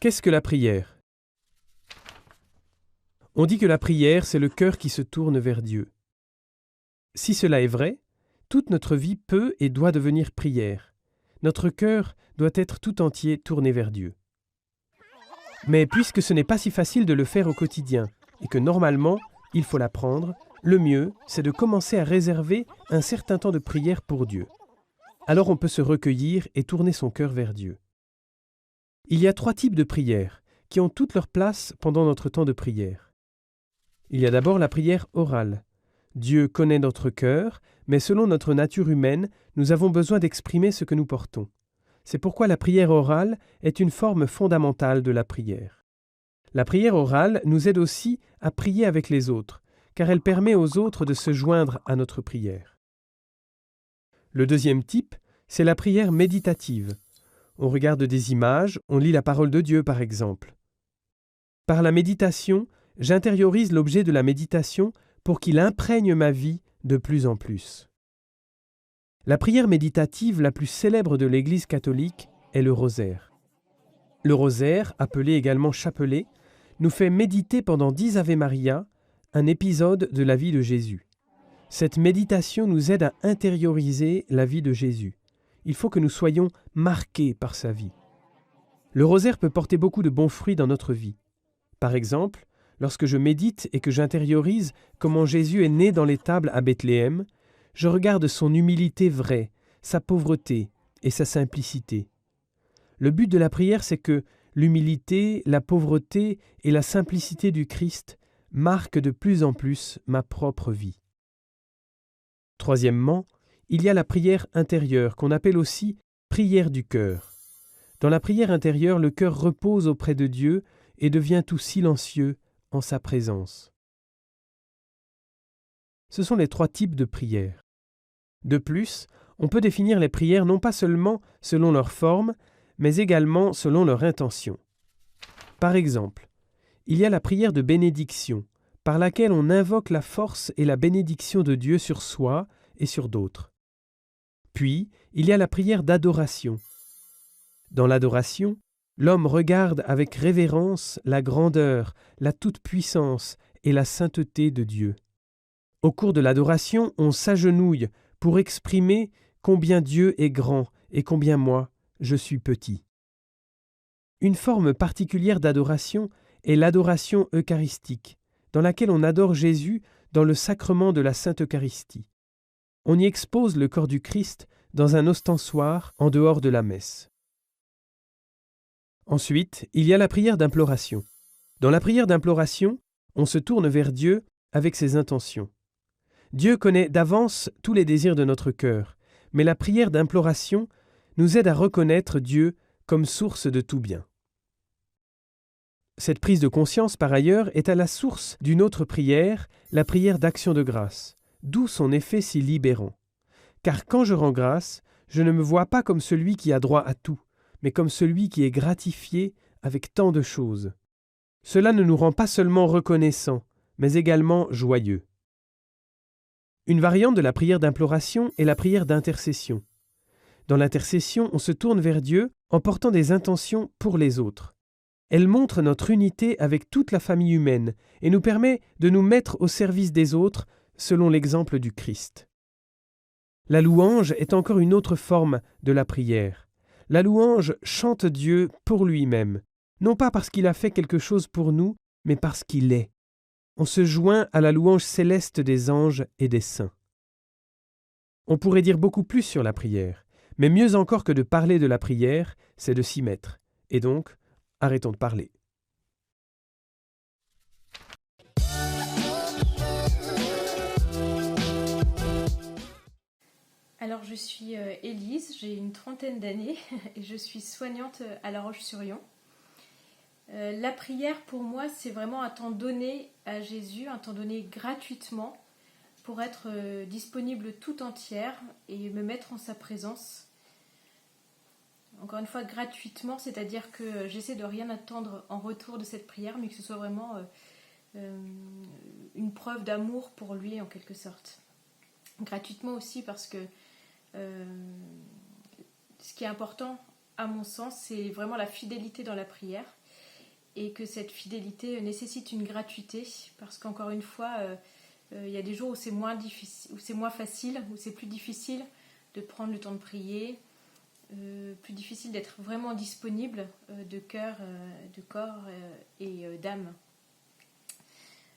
Qu'est-ce que la prière? On dit que la prière, c'est le cœur qui se tourne vers Dieu. Si cela est vrai, toute notre vie peut et doit devenir prière. Notre cœur doit être tout entier tourné vers Dieu. Mais puisque ce n'est pas si facile de le faire au quotidien, et que normalement, il faut l'apprendre, le mieux, c'est de commencer à réserver un certain temps de prière pour Dieu. Alors on peut se recueillir et tourner son cœur vers Dieu. Il y a 3 types de prières qui ont toute leur place pendant notre temps de prière. Il y a d'abord la prière orale. Dieu connaît notre cœur, mais selon notre nature humaine, nous avons besoin d'exprimer ce que nous portons. C'est pourquoi la prière orale est une forme fondamentale de la prière. La prière orale nous aide aussi à prier avec les autres, car elle permet aux autres de se joindre à notre prière. Le deuxième type, c'est la prière méditative. On regarde des images, on lit la parole de Dieu par exemple. Par la méditation, j'intériorise l'objet de la méditation pour qu'il imprègne ma vie de plus en plus. La prière méditative la plus célèbre de l'Église catholique est le rosaire. Le rosaire, appelé également chapelet, nous fait méditer pendant 10 Ave Maria un épisode de la vie de Jésus. Cette méditation nous aide à intérioriser la vie de Jésus. Il faut que nous soyons marqués par sa vie. Le rosaire peut porter beaucoup de bons fruits dans notre vie. Par exemple, lorsque je médite et que j'intériorise comment Jésus est né dans l'étable à Bethléem, je regarde son humilité vraie, sa pauvreté et sa simplicité. Le but de la prière, c'est que l'humilité, la pauvreté et la simplicité du Christ marquent de plus en plus ma propre vie. Troisièmement, il y a la prière intérieure, qu'on appelle aussi prière du cœur. Dans la prière intérieure, le cœur repose auprès de Dieu et devient tout silencieux en sa présence. Ce sont les 3 types de prières. De plus, on peut définir les prières non pas seulement selon leur forme, mais également selon leur intention. Par exemple, il y a la prière de bénédiction, par laquelle on invoque la force et la bénédiction de Dieu sur soi et sur d'autres. Puis, il y a la prière d'adoration. Dans l'adoration, l'homme regarde avec révérence la grandeur, la toute-puissance et la sainteté de Dieu. Au cours de l'adoration, on s'agenouille pour exprimer combien Dieu est grand et combien moi, je suis petit. Une forme particulière d'adoration est l'adoration eucharistique, dans laquelle on adore Jésus dans le sacrement de la Sainte Eucharistie. On y expose le corps du Christ dans un ostensoir en dehors de la messe. Ensuite, il y a la prière d'imploration. Dans la prière d'imploration, on se tourne vers Dieu avec ses intentions. Dieu connaît d'avance tous les désirs de notre cœur, mais la prière d'imploration nous aide à reconnaître Dieu comme source de tout bien. Cette prise de conscience, par ailleurs, est à la source d'une autre prière, la prière d'action de grâce, d'où son effet si libérant. Car quand je rends grâce, je ne me vois pas comme celui qui a droit à tout, mais comme celui qui est gratifié avec tant de choses. Cela ne nous rend pas seulement reconnaissants, mais également joyeux. Une variante de la prière d'imploration est la prière d'intercession. Dans l'intercession, on se tourne vers Dieu en portant des intentions pour les autres. Elle montre notre unité avec toute la famille humaine et nous permet de nous mettre au service des autres selon l'exemple du Christ. La louange est encore une autre forme de la prière. La louange chante Dieu pour lui-même, non pas parce qu'il a fait quelque chose pour nous, mais parce qu'il est. On se joint à la louange céleste des anges et des saints. On pourrait dire beaucoup plus sur la prière, mais mieux encore que de parler de la prière, c'est de s'y mettre. Et donc, arrêtons de parler. Alors je suis Élise, j'ai une 30aine d'années et je suis soignante à La Roche-sur-Yon. La prière pour moi c'est vraiment un temps donné à Jésus, un temps donné gratuitement pour être disponible tout entière et me mettre en sa présence. Encore une fois gratuitement, c'est-à-dire que j'essaie de rien attendre en retour de cette prière, mais que ce soit vraiment une preuve d'amour pour lui en quelque sorte. Gratuitement aussi parce que ce qui est important à mon sens, c'est vraiment la fidélité dans la prière. et que cette fidélité nécessite une gratuité, parce qu'encore une fois, il y a des jours où c'est moins difficile, où c'est moins facile, où c'est plus difficile de prendre le temps de prier, plus difficile d'être vraiment disponible de cœur, de corps et d'âme.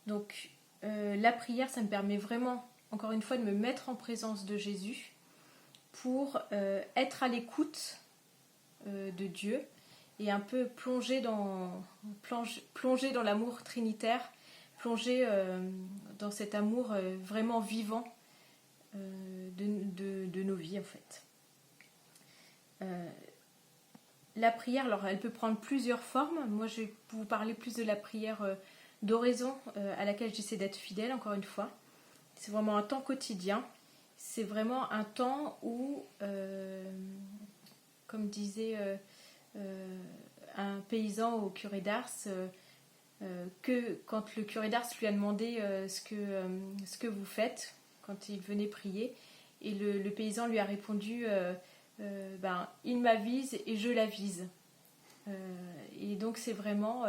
Donc la prière, ça me permet vraiment, encore une fois, de me mettre en présence de Jésus pour être à l'écoute de Dieu et un peu plonger dans l'amour trinitaire, plonger dans cet amour vraiment vivant de nos vies en fait. La prière, alors elle peut prendre plusieurs formes. Moi je vais vous parler plus de la prière d'oraison à laquelle j'essaie d'être fidèle, encore une fois. C'est vraiment un temps quotidien. C'est vraiment un temps où, comme disait un paysan au curé d'Ars, que quand le curé d'Ars lui a demandé ce que vous faites quand il venait prier, et le paysan lui a répondu il m'avise et je l'avise. Et donc c'est vraiment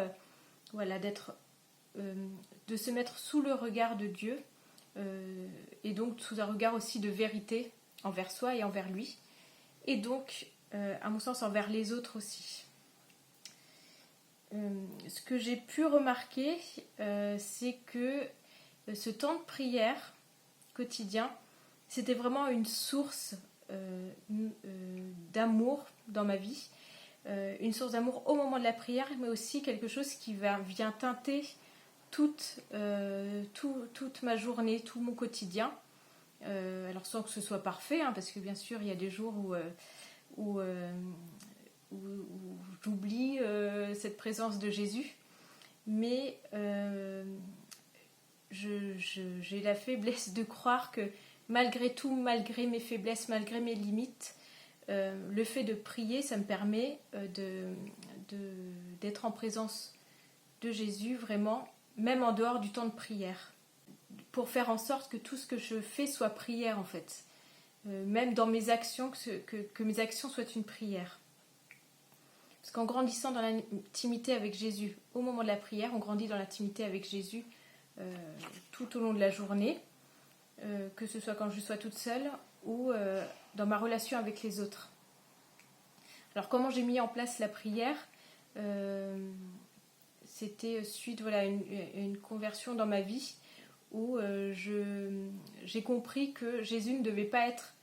voilà, de se mettre sous le regard de Dieu, et donc sous un regard aussi de vérité envers soi et envers lui, et donc à mon sens envers les autres aussi. Ce que j'ai pu remarquer, c'est que ce temps de prière quotidien, c'était vraiment une source d'amour dans ma vie, une source d'amour au moment de la prière, mais aussi quelque chose qui vient teinter toute ma journée, tout mon quotidien. Alors sans que ce soit parfait, hein, parce que bien sûr il y a des jours où j'oublie cette présence de Jésus, mais j'ai la faiblesse de croire que malgré tout, malgré mes faiblesses, malgré mes limites, le fait de prier, ça me permet d'être en présence de Jésus, vraiment, même en dehors du temps de prière, pour faire en sorte que tout ce que je fais soit prière, en fait. Même dans mes actions, que mes actions soient une prière. Parce qu'en grandissant dans l'intimité avec Jésus, au moment de la prière, on grandit dans l'intimité avec Jésus tout au long de la journée, que ce soit quand je sois toute seule ou dans ma relation avec les autres. Alors comment j'ai mis en place la prière, c'était suite à une conversion dans ma vie où j'ai compris que Jésus ne devait pas être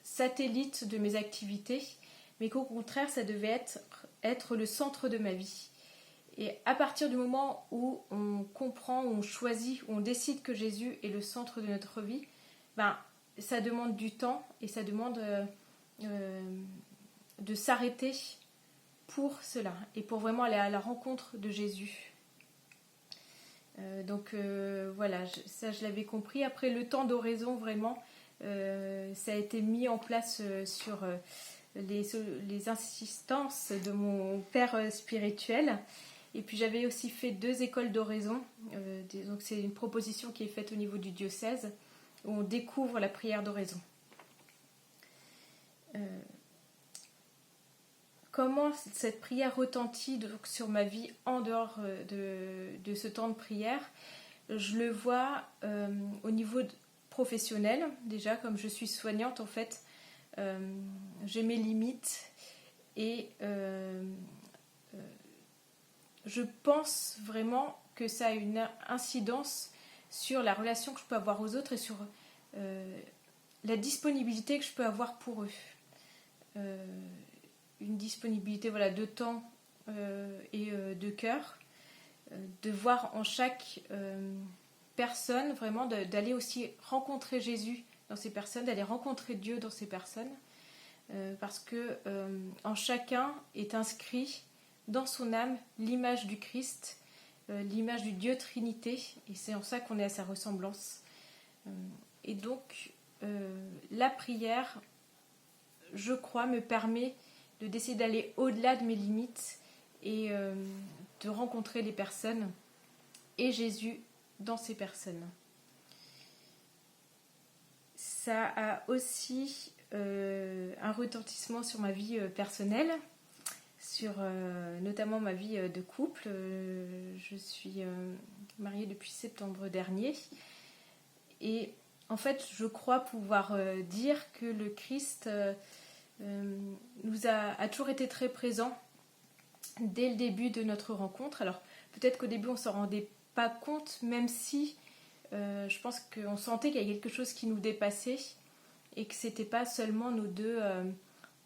satellite de mes activités, mais qu'au contraire ça devait être le centre de ma vie. Et à partir du moment où on comprend, où on choisit, où on décide que Jésus est le centre de notre vie, ça demande du temps et ça demande de s'arrêter pour cela et pour vraiment aller à la rencontre de Jésus. Donc voilà, ça je l'avais compris. Après le temps d'oraison, vraiment, ça a été mis en place sur les insistances de mon père spirituel. Et puis j'avais aussi fait 2 écoles d'oraison. Donc c'est une proposition qui est faite au niveau du diocèse où on découvre la prière d'oraison. Comment cette prière retentit donc sur ma vie en dehors de ce temps de prière? Je le vois au niveau professionnel. Déjà, comme je suis soignante, en fait, j'ai mes limites et je pense vraiment que ça a une incidence sur la relation que je peux avoir aux autres et sur la disponibilité que je peux avoir pour eux. Une disponibilité de temps et de cœur, de voir en chaque personne vraiment d'aller aussi rencontrer Jésus dans ces personnes, d'aller rencontrer Dieu dans ces personnes, parce que en chacun est inscrit dans son âme l'image du Christ, l'image du Dieu Trinité, et c'est en ça qu'on est à sa ressemblance. Et donc la prière, je crois, me permet d'essayer d'aller au-delà de mes limites et de rencontrer les personnes et Jésus dans ces personnes. Ça a aussi un retentissement sur ma vie personnelle, sur notamment ma vie de couple. Je suis mariée depuis septembre dernier. Et en fait, je crois pouvoir dire que le Christ nous a toujours été très présent dès le début de notre rencontre. Alors, peut-être qu'au début, on ne s'en rendait pas compte, même si je pense qu'on sentait qu'il y a quelque chose qui nous dépassait et que ce n'était pas seulement nous deux,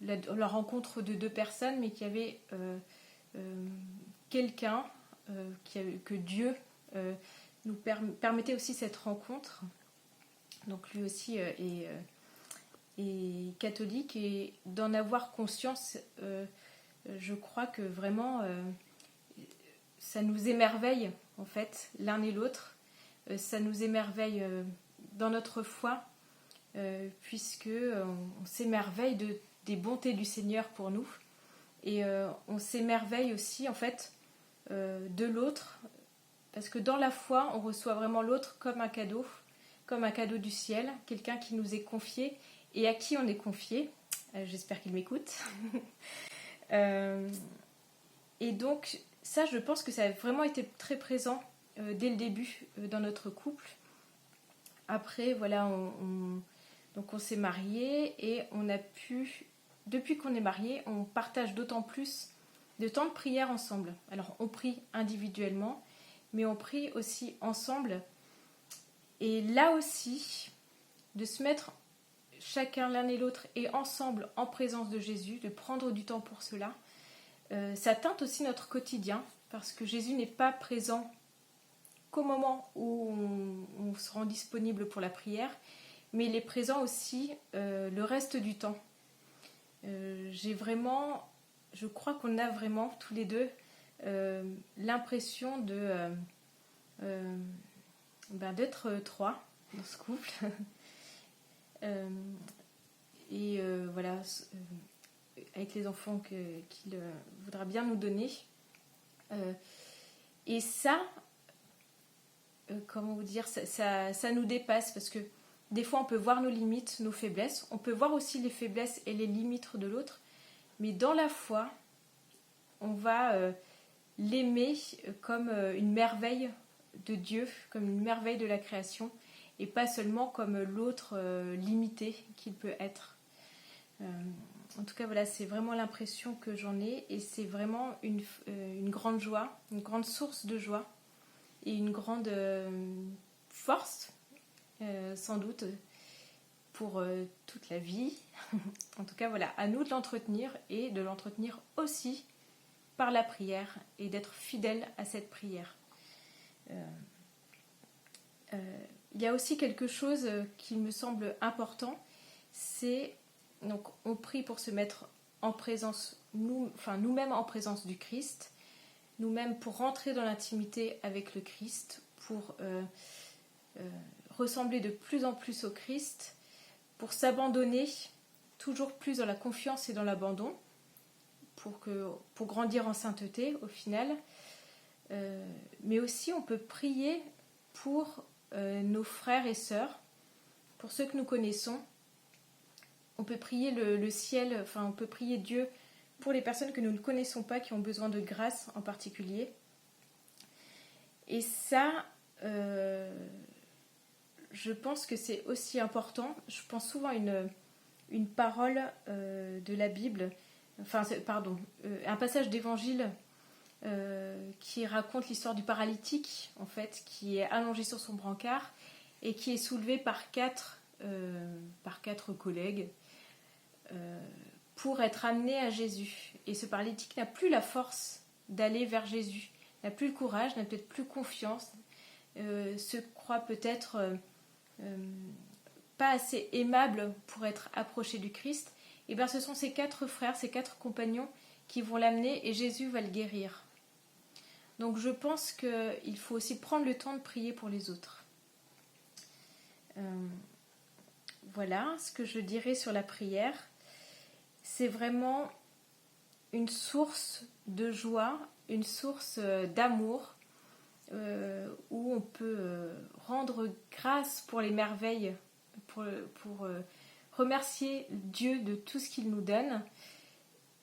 la rencontre de deux personnes, mais qu'il y avait quelqu'un, que Dieu nous permettait aussi cette rencontre. Donc lui aussi est catholique, et d'en avoir conscience, je crois que vraiment ça nous émerveille en fait l'un et l'autre. Ça nous émerveille dans notre foi, puisque on s'émerveille des bontés du Seigneur pour nous, et on s'émerveille aussi en fait de l'autre, parce que dans la foi on reçoit vraiment l'autre comme un cadeau du ciel, quelqu'un qui nous est confié et à qui on est confié. J'espère qu'il m'écoute. Et donc ça, je pense que ça a vraiment été très présent dès le début dans notre couple. Après, voilà, donc on s'est mariés, et on a pu, depuis qu'on est mariés, on partage d'autant plus de temps de prière ensemble. Alors on prie individuellement, mais on prie aussi ensemble. Et là aussi, de se mettre chacun l'un et l'autre et ensemble en présence de Jésus, de prendre du temps pour cela, ça teinte aussi notre quotidien, parce que Jésus n'est pas présent qu'au moment où on se rend disponible pour la prière, mais il est présent aussi le reste du temps. Je crois qu'on a vraiment tous les deux l'impression d'être trois dans ce couple. Voilà, avec les enfants qu'il voudra bien nous donner. Et ça, comment vous dire, ça nous dépasse, parce que des fois on peut voir nos limites, nos faiblesses, on peut voir aussi les faiblesses et les limites de l'autre, mais dans la foi, on va l'aimer comme une merveille de Dieu, comme une merveille de la création, et pas seulement comme l'autre limité qu'il peut être. En tout cas, voilà, c'est vraiment l'impression que j'en ai, et c'est vraiment une grande joie, une grande source de joie, et une grande force, sans doute, pour toute la vie. En tout cas, voilà, à nous de l'entretenir, et de l'entretenir aussi par la prière, et d'être fidèle à cette prière. Il y a aussi quelque chose qui me semble important, c'est, donc on prie pour se mettre en présence, nous-mêmes en présence du Christ, nous-mêmes pour rentrer dans l'intimité avec le Christ, pour ressembler de plus en plus au Christ, pour s'abandonner toujours plus dans la confiance et dans l'abandon, pour grandir en sainteté au final. Mais aussi on peut prier pour nos frères et sœurs, pour ceux que nous connaissons. On peut prier le ciel, on peut prier Dieu pour les personnes que nous ne connaissons pas, qui ont besoin de grâce en particulier. Et ça, je pense que c'est aussi important. Je pense souvent à une parole de la Bible, un passage d'évangile qui raconte l'histoire du paralytique, en fait, qui est allongé sur son brancard et qui est soulevé par quatre collègues pour être amené à Jésus. Et ce paralytique n'a plus la force d'aller vers Jésus, n'a plus le courage, n'a peut-être plus confiance, se croit peut-être pas assez aimable pour être approché du Christ. Et bien ce sont ces quatre frères, ces quatre compagnons qui vont l'amener, et Jésus va le guérir. Donc je pense qu'il faut aussi prendre le temps de prier pour les autres. Voilà ce que je dirais sur la prière. C'est vraiment une source de joie, une source d'amour, où on peut rendre grâce pour les merveilles, pour remercier Dieu de tout ce qu'il nous donne,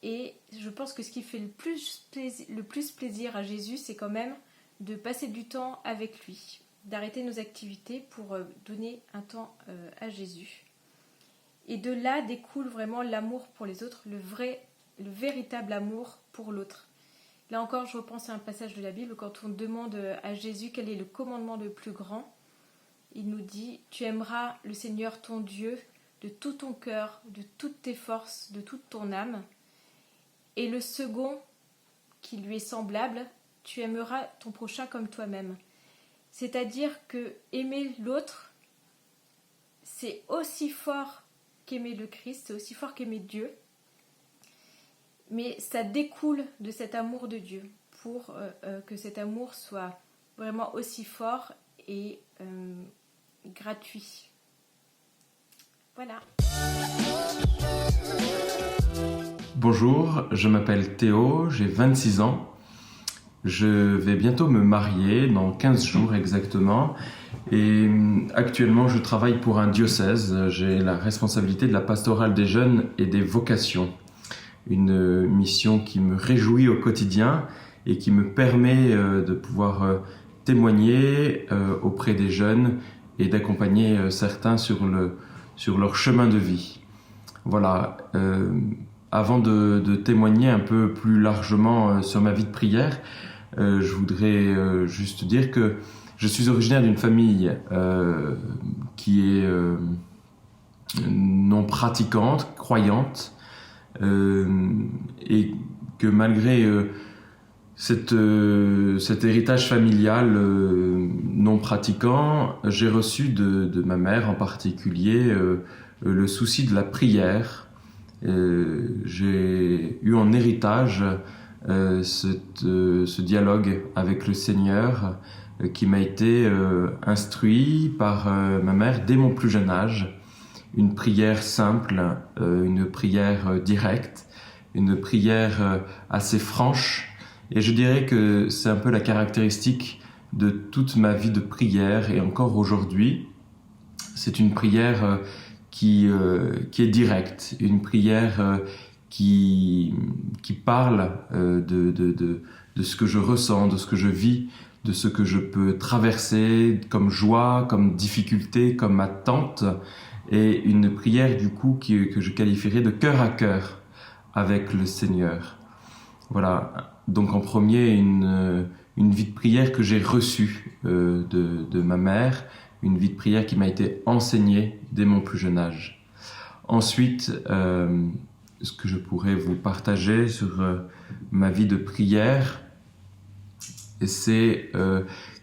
Et je pense que ce qui fait le plus plaisir à Jésus, c'est quand même de passer du temps avec lui, d'arrêter nos activités pour donner un temps à Jésus. Et de là découle vraiment l'amour pour les autres, le véritable amour pour l'autre. Là encore, je repense à un passage de la Bible, quand on demande à Jésus quel est le commandement le plus grand, il nous dit « Tu aimeras le Seigneur ton Dieu de tout ton cœur, de toutes tes forces, de toute ton âme. Et le second, qui lui est semblable, tu aimeras ton prochain comme toi-même. » C'est-à-dire que aimer l'autre, c'est aussi fort qu'aimer le Christ, c'est aussi fort qu'aimer Dieu. Mais ça découle de cet amour de Dieu pour que cet amour soit vraiment aussi fort et gratuit. Voilà. Bonjour, je m'appelle Théo, j'ai 26 ans. Je vais bientôt me marier, dans 15 jours exactement. Et actuellement, je travaille pour un diocèse. J'ai la responsabilité de la pastorale des jeunes et des vocations. Une mission qui me réjouit au quotidien et qui me permet de pouvoir témoigner auprès des jeunes et d'accompagner certains sur leur chemin de vie. Voilà. Avant de témoigner un peu plus largement sur ma vie de prière, je voudrais juste dire que je suis originaire d'une famille qui est non pratiquante, croyante, et que malgré cet héritage familial non pratiquant, j'ai reçu de ma mère en particulier le souci de la prière. J'ai eu en héritage ce dialogue avec le Seigneur qui m'a été instruit par ma mère dès mon plus jeune âge. Une prière simple, une prière directe, une prière assez franche. Et je dirais que c'est un peu la caractéristique de toute ma vie de prière et encore aujourd'hui. C'est une prière qui est directe, une prière qui parle de ce que je ressens, de ce que je vis, de ce que je peux traverser comme joie, comme difficulté, comme attente, et une prière du coup que je qualifierais de cœur à cœur avec le Seigneur. Voilà, donc en premier une vie de prière que j'ai reçue de ma mère, une vie de prière qui m'a été enseignée dès mon plus jeune âge. Ensuite, ce que je pourrais vous partager sur ma vie de prière, c'est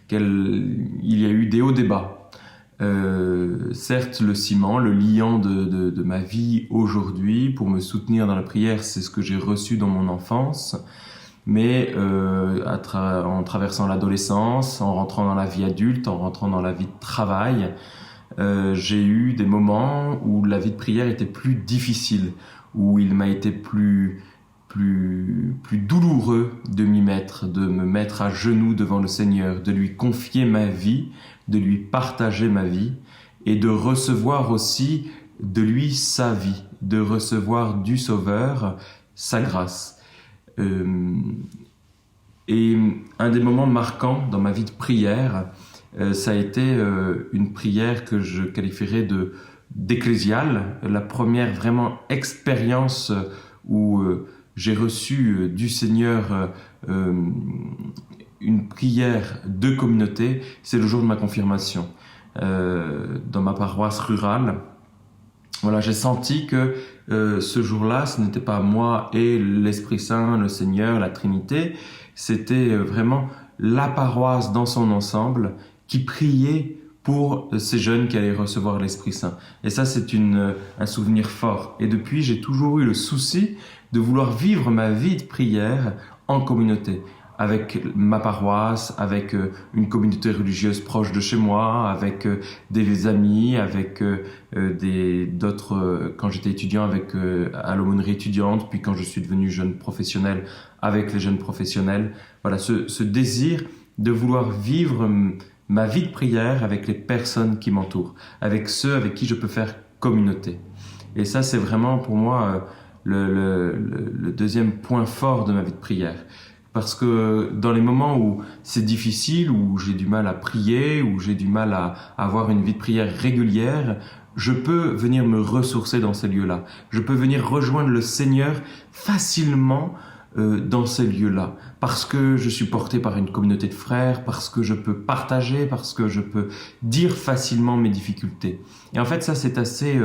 qu'il y a eu des hauts et des bas. Certes, le ciment, le liant de ma vie aujourd'hui, pour me soutenir dans la prière, c'est ce que j'ai reçu dans mon enfance. Mais en traversant l'adolescence, en rentrant dans la vie adulte, en rentrant dans la vie de travail, j'ai eu des moments où la vie de prière était plus difficile, où il m'a été plus douloureux de m'y mettre, de me mettre à genoux devant le Seigneur, de lui confier ma vie, de lui partager ma vie et de recevoir aussi de lui sa vie, de recevoir du Sauveur sa grâce. Et un des moments marquants dans ma vie de prière, ça a été une prière que je qualifierais d'ecclésiale, la première vraiment expérience où j'ai reçu du Seigneur une prière de communauté, c'est le jour de ma confirmation. Dans ma paroisse rurale, voilà, j'ai senti que ce jour-là, ce n'était pas moi et l'Esprit Saint, le Seigneur, la Trinité, c'était vraiment la paroisse dans son ensemble qui priait pour ces jeunes qui allaient recevoir l'Esprit Saint. Et ça, c'est un souvenir fort. Et depuis, j'ai toujours eu le souci de vouloir vivre ma vie de prière en communauté, avec ma paroisse, avec une communauté religieuse proche de chez moi, avec des amis, avec d'autres, quand j'étais étudiant, avec à l'aumônerie étudiante, puis quand je suis devenu jeune professionnel, avec les jeunes professionnels. Voilà, ce désir de vouloir vivre ma vie de prière avec les personnes qui m'entourent, avec ceux avec qui je peux faire communauté. Et ça, c'est vraiment pour moi le deuxième point fort de ma vie de prière. Parce que dans les moments où c'est difficile, où j'ai du mal à prier, où j'ai du mal à avoir une vie de prière régulière, je peux venir me ressourcer dans ces lieux-là. Je peux venir rejoindre le Seigneur facilement dans ces lieux-là. Parce que je suis porté par une communauté de frères, parce que je peux partager, parce que je peux dire facilement mes difficultés. Et en fait, ça, c'est assez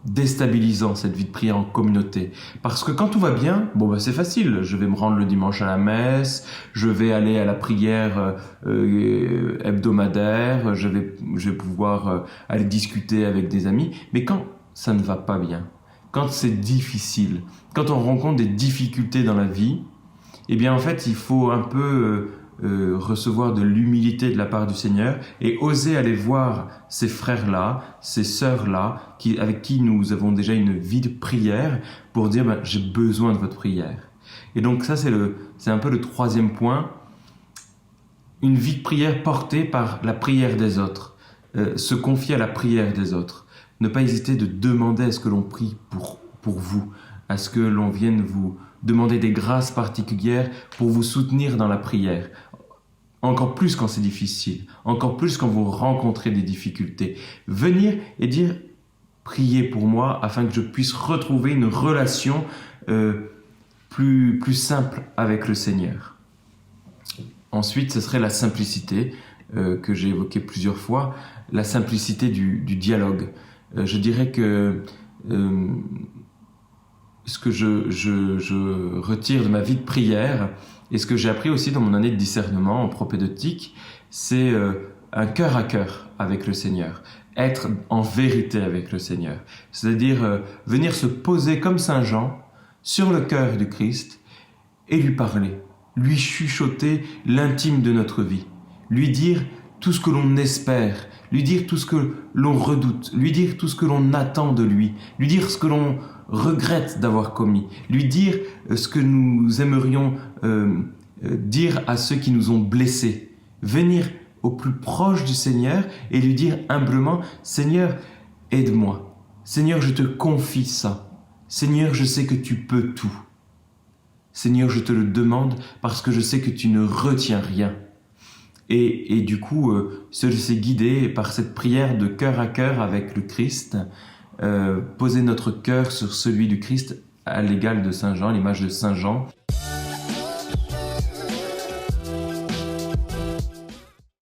déstabilisant, cette vie de prière en communauté. Parce que quand tout va bien, c'est facile. Je vais me rendre le dimanche à la messe, je vais aller à la prière hebdomadaire, je vais pouvoir aller discuter avec des amis. Mais quand ça ne va pas bien, quand c'est difficile, quand on rencontre des difficultés dans la vie, eh bien en fait, il faut un peu recevoir de l'humilité de la part du Seigneur et oser aller voir ces frères-là, ces sœurs-là, avec qui nous avons déjà une vie de prière, pour dire j'ai besoin de votre prière. Et donc ça, c'est un peu le troisième point, une vie de prière portée par la prière des autres, se confier à la prière des autres, ne pas hésiter de demander à ce que l'on prie pour vous, à ce que l'on vienne vous demander des grâces particulières pour vous soutenir dans la prière. Encore plus quand c'est difficile, encore plus quand vous rencontrez des difficultés. Venir et dire « Priez pour moi afin que je puisse retrouver une relation plus simple avec le Seigneur. » Ensuite, ce serait la simplicité que j'ai évoquée plusieurs fois, la simplicité du dialogue. Je dirais que ce que je retire de ma vie de prière et ce que j'ai appris aussi dans mon année de discernement en propédeutique, c'est un cœur à cœur avec le Seigneur, être en vérité avec le Seigneur, c'est-à-dire venir se poser comme Saint Jean sur le cœur du Christ et lui parler, lui chuchoter l'intime de notre vie, lui dire tout ce que l'on espère, lui dire tout ce que l'on redoute, lui dire tout ce que l'on attend de lui dire ce que l'on regrette d'avoir commis, lui dire ce que nous aimerions dire à ceux qui nous ont blessés. Venir au plus proche du Seigneur et lui dire humblement « Seigneur, aide-moi. Seigneur, je te confie ça. Seigneur, je sais que tu peux tout. Seigneur, je te le demande parce que je sais que tu ne retiens rien. » Et du coup, se laisser guider par cette prière de cœur à cœur avec le Christ, poser notre cœur sur celui du Christ à l'égal de Saint Jean, l'image de Saint Jean.